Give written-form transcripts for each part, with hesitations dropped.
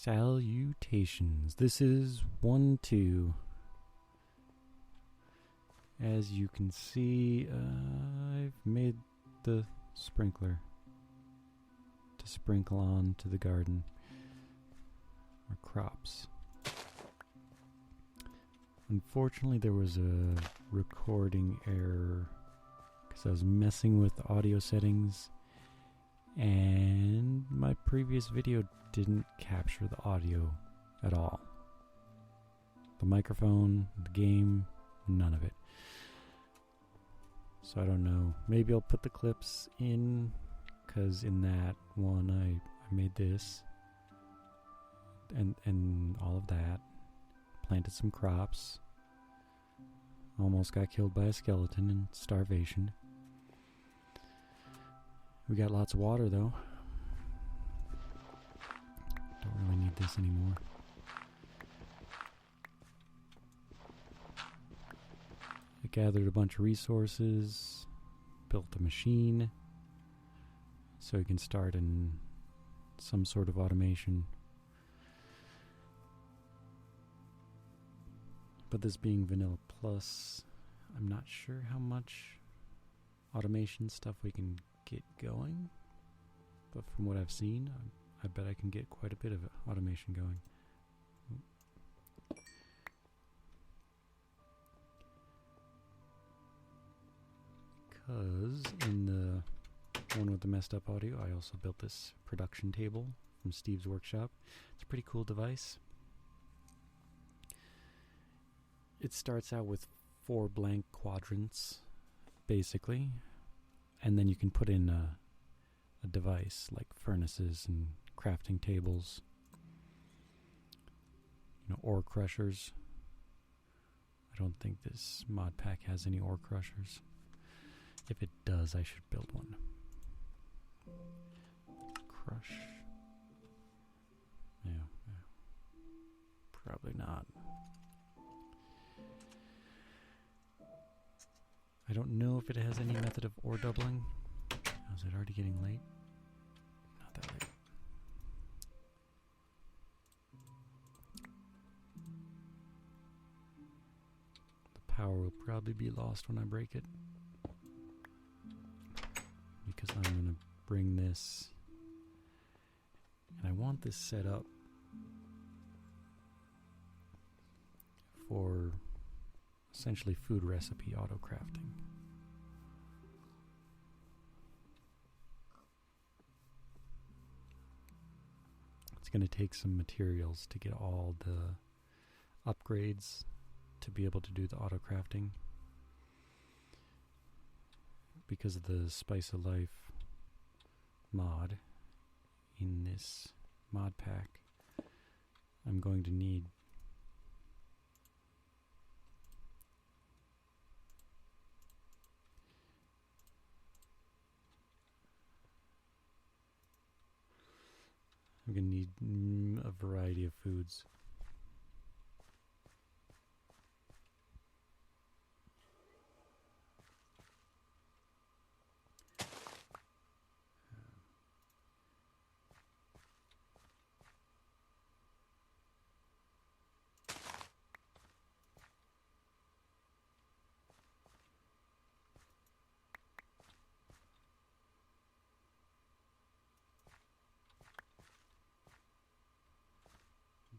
Salutations. This is 1-2. As you can see, I've made the sprinkler to sprinkle on to the garden or crops. Unfortunately, there was a recording error because I was messing with the audio settings and my previous video didn't capture the audio at all. The microphone, the game, none of it. So I don't know. Maybe I'll put the clips in, because in that one I made this and all of that. Planted some crops. Almost got killed by a skeleton in starvation. We got lots of water though. Don't really need this anymore. I gathered a bunch of resources, built a machine, so we can start in some sort of automation. But this being Vanilla Plus, I'm not sure how much automation stuff we can get going. But from what I've seen, I bet I can get quite a bit of automation going. Because in the one with the messed up audio, I also built this production table from Steve's workshop. It's a pretty cool device. It starts out with 4 blank quadrants, basically, and then you can put in a device like furnaces and crafting tables, ore crushers. I don't think this Modpack has any ore crushers. If it does, I should build one. Crush. Yeah. Probably not. I don't know if it has any method of ore doubling. Oh, is it already getting late? Not that late. The power will probably be lost when I break it, because I'm going to bring this, and I want this set up for essentially food recipe auto crafting. It's going to take some materials to get all the upgrades to be able to do the auto crafting. Because of the Spice of Life mod in this mod pack, I'm going to need a variety of foods.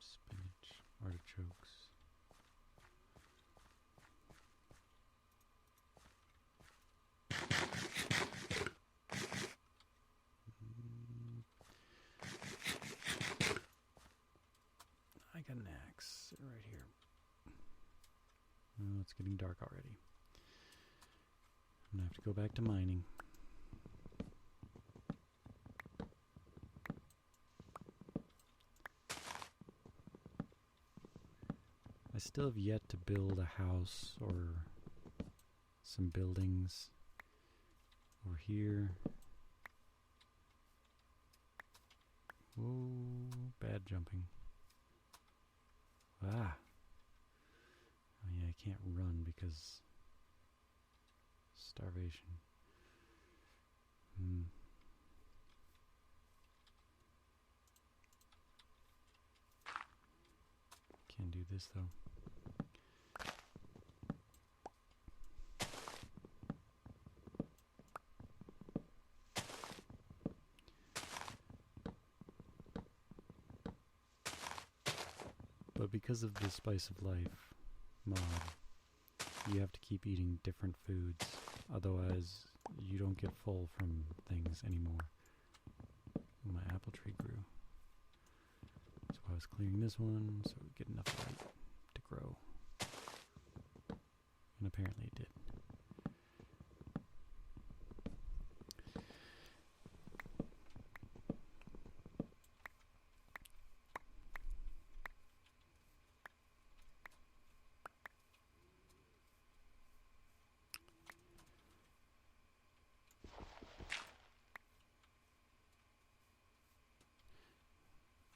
Spinach, artichokes. I got an axe right here. Oh, it's getting dark already. I'm gonna have to go back to mining. I still have yet to build a house or some buildings over here. Whoa, bad jumping. Ah. Oh yeah, I can't run because starvation. this though. But because of the Spice of Life mod, you have to keep eating different foods, otherwise you don't get full from things anymore. My apple tree grew. So I was clearing this one so we get enough light to grow. And apparently it did.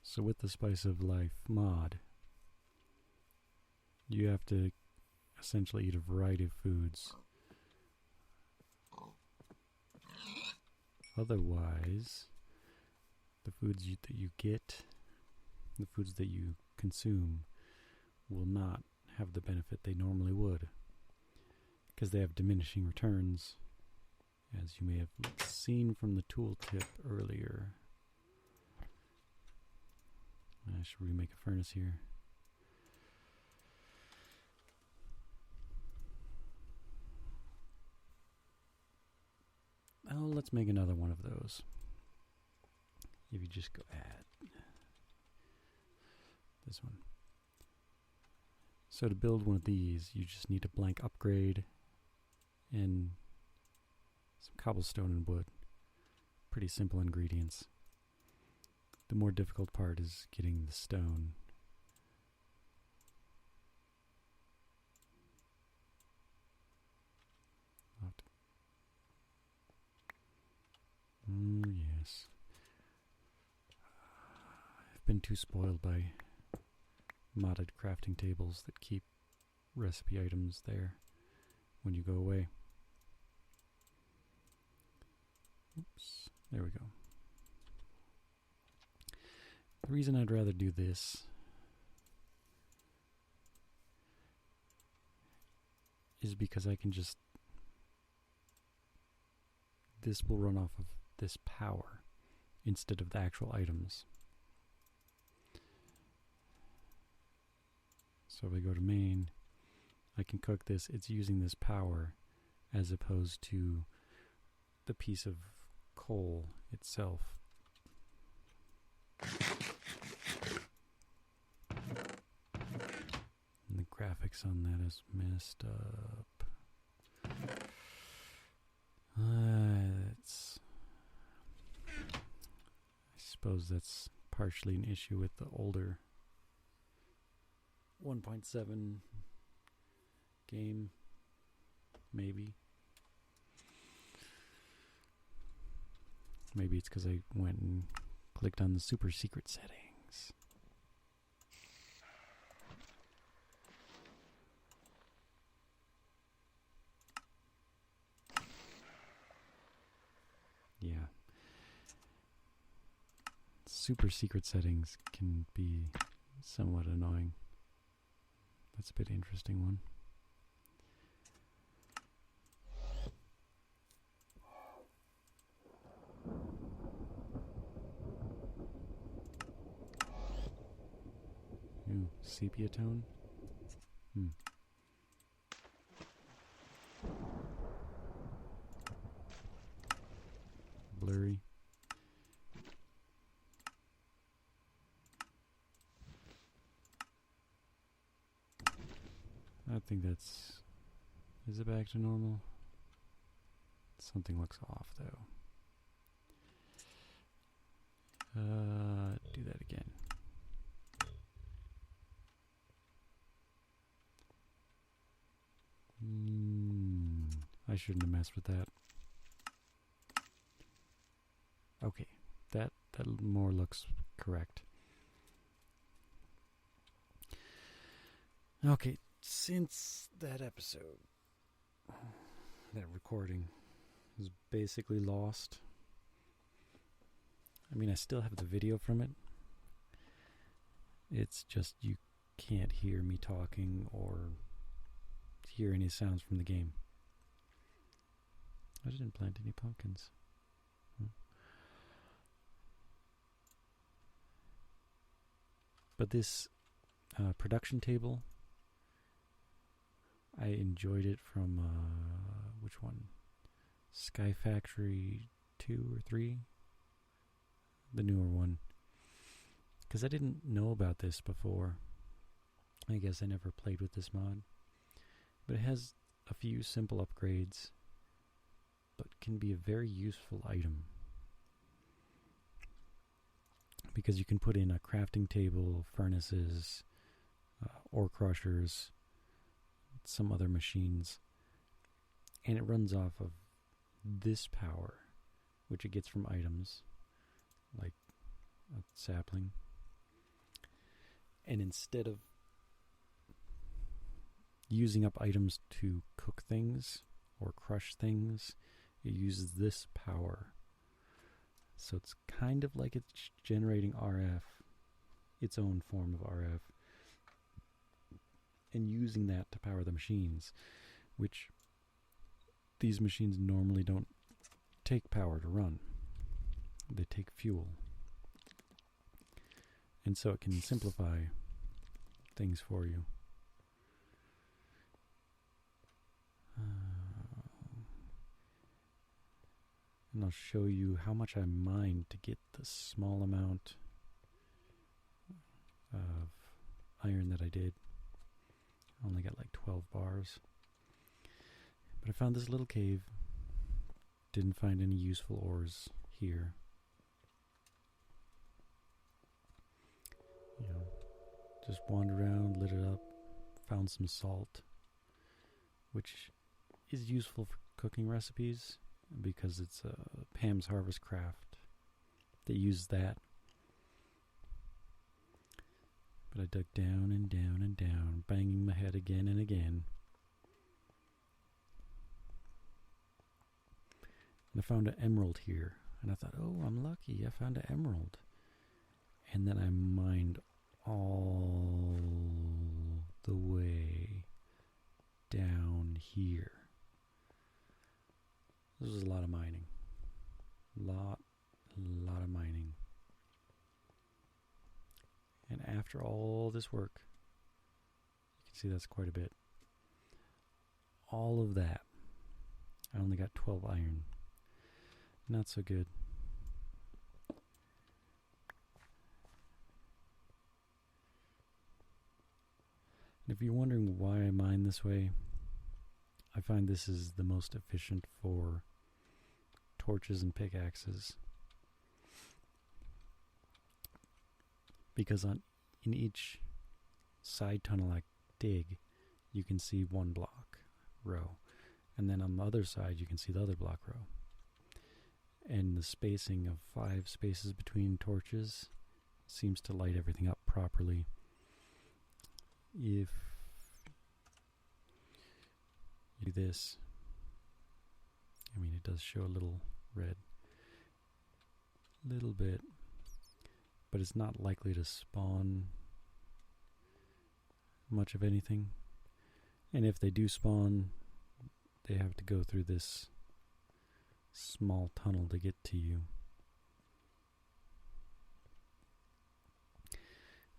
So with the Spice of Life mod, you have to essentially eat a variety of foods. Otherwise, the foods that you get, the foods that you consume, will not have the benefit they normally would, because they have diminishing returns, as you may have seen from the tooltip earlier. I should remake a furnace here. Oh, let's make another one of those. If you just go add this one. So to build one of these, you just need a blank upgrade and some cobblestone and wood. Pretty simple ingredients. The more difficult part is getting the stone. Yes. I've been too spoiled by modded crafting tables that keep recipe items there when you go away. Oops, there we go. The reason I'd rather do this is because I can just... This will run off of this power instead of the actual items. So if I go to main, I can cook this. It's using this power as opposed to the piece of coal itself. And the graphics on that is messed up. I suppose that's partially an issue with the older 1.7 game, maybe. Maybe it's because I went and clicked on the super secret settings. Yeah. Super secret settings can be somewhat annoying. That's a bit interesting one. Ooh, sepia tone? Blurry. I think that's... Is it back to normal? Something looks off, though. Do that again. I shouldn't have messed with that. Okay, that more looks correct. Okay, since that episode, that recording is basically lost. I mean, I still have the video from it. It's just you can't hear me talking or hear any sounds from the game. I didn't plant any pumpkins. But this production table, I enjoyed it from, which one? Sky Factory 2 or 3? The newer one. Because I didn't know about this before. I guess I never played with this mod. But it has a few simple upgrades, but can be a very useful item. Because you can put in a crafting table, furnaces, ore crushers, some other machines, and it runs off of this power, which it gets from items, like a sapling. And instead of using up items to cook things or crush things, it uses this power. So it's kind of like it's generating RF, its own form of RF, and using that to power the machines, which these machines normally don't take power to run. They take fuel. And so it can simplify things for you. And I'll show you how much I mined to get the small amount of iron that I did. I only got like 12 bars. But I found this little cave. Didn't find any useful ores here. You know, just wandered around, lit it up, found some salt, which is useful for cooking recipes because it's Pam's Harvest Craft. They use that. But I dug down and down and down, banging my head again and again. And I found an emerald here. And I thought, oh, I'm lucky. I found an emerald. And then I mined all the way down here. This was a lot of mining. Lot of mining. And after all this work, you can see that's quite a bit. All of that, I only got 12 iron. Not so good. And if you're wondering why I mine this way, I find this is the most efficient for torches and pickaxes. Because in each side tunnel I dig, you can see one block row. And then on the other side, you can see the other block row. And the spacing of 5 spaces between torches seems to light everything up properly. If you do this, I mean, it does show a little red. Little bit. But it's not likely to spawn much of anything. And if they do spawn, they have to go through this small tunnel to get to you.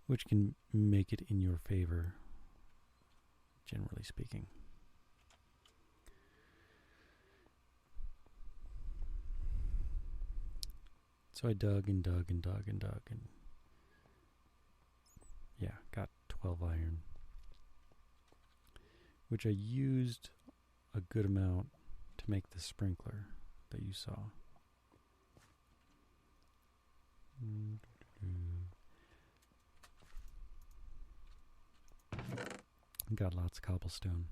Which can make it in your favor, generally speaking. So I dug and dug and dug and dug and yeah, got 12 iron. Which I used a good amount to make the sprinkler that you saw. Got lots of cobblestone.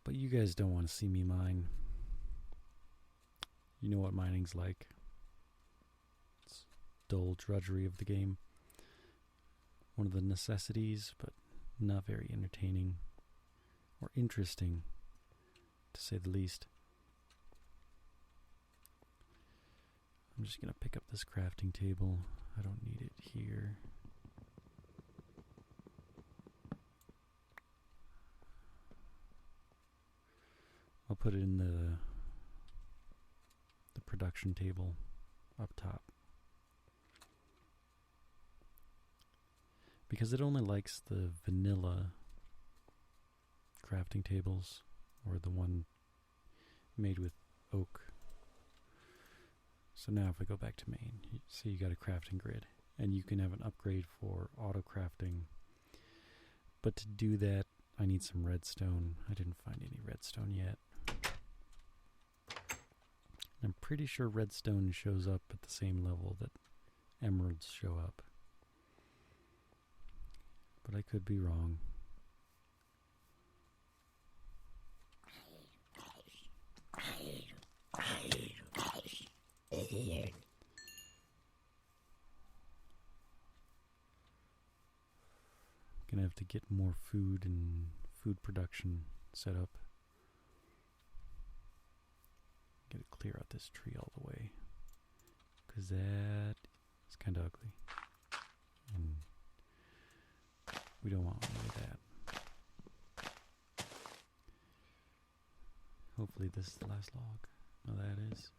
But you guys don't want to see me mine. You know what mining's like. It's dull drudgery of the game. One of the necessities, but not very entertaining or interesting, to say the least. I'm just going to pick up this crafting table. I don't need it here. I'll put it in the production table up top. Because it only likes the vanilla crafting tables, or the one made with oak. So now if I go back to main, you see you got a crafting grid, and you can have an upgrade for auto crafting. But to do that, I need some redstone. I didn't find any redstone yet. I'm pretty sure redstone shows up at the same level that emeralds show up. But I could be wrong. Gonna have to get more food and food production set up. Gotta clear out this tree all the way, because that is kind of ugly. And we don't want any of that. Hopefully this is the last log. No, that is.